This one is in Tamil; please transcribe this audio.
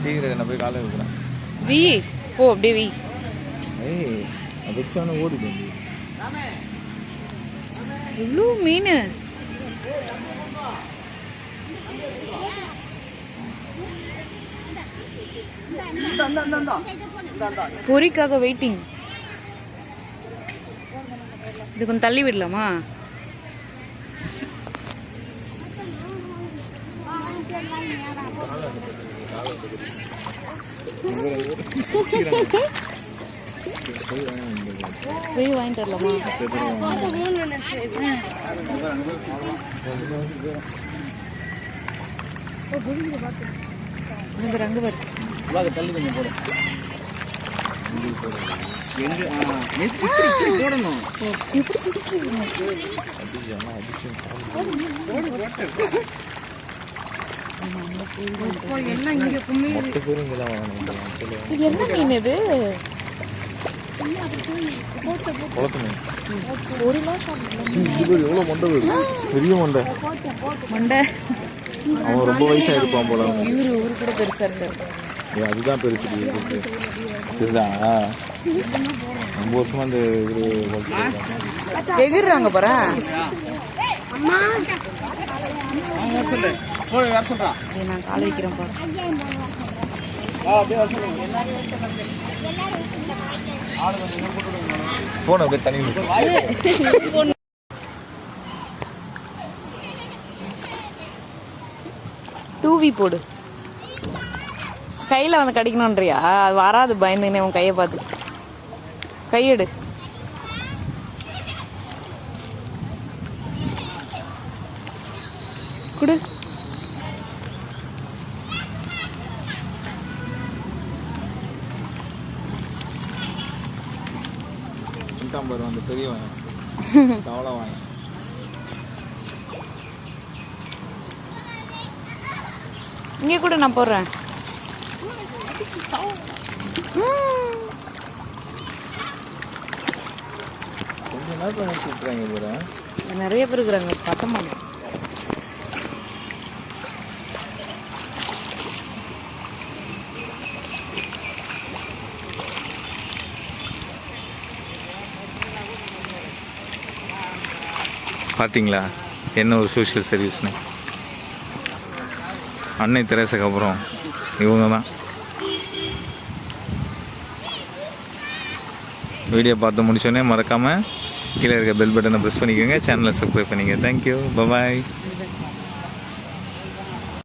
சீக்கிரம் என்ன போய் காலை வைக்கிறேன். வி போ அப்படியே வி. ஏய் வச்சானு ஓடிடு. இவ்வளோ மீன். பொரிக்காக வெயிட்டிங். இது கொஞ்சம் தள்ளி விடலாமா? போய் வாங்கிட்டு வரலாமா? அங்கே பாரு தள்ளி கொஞ்சம் போடும். போடணும். என்ன மீன் இது? எவ்வளோ மண்டை பெரிய மண்டை மண்டை. அவன் ரொம்ப வயசா இருப்பான் போல. இவரு ஊரு கூட பெருசா இருக்காரு. அதுதான் பெருசு இதுதான். ரொம்ப வருஷமா இந்த எகிர்றாங்க பாரு. நான் கால் வைக்கிறேன் பாரு. போன அப்படியே தண்ணி தூவி போடு. கையில வந்து கடிக்கணும்ன்றியா? அது வராது, பயந்துன்னு உன் கையை பார்த்து. கையெடு. குடு. அந்த பெரியவன் தவளை வாங்க. இங்கே கூட நான் போடுறேன். கொஞ்ச நேரத்தில் கூப்பிட்றாங்க போகிறேன். நிறைய பேர் இருக்கிறாங்க. பத்தமாங்க. பார்த்தீங்களா என்ன ஒரு சோஷியல் சர்வீஸ்னு. அன்னை தெரேசாக்கு அப்புறம் இவங்க தான். வீடியோ பார்த்து முடிச்சோடனே மறக்காமல் கீழே இருக்க பெல் பட்டனை ப்ரெஸ் பண்ணிக்கோங்க. சேனலை சப்ஸ்கிரைப் பண்ணிக்கோங்க. தேங்க்யூ. பாய்.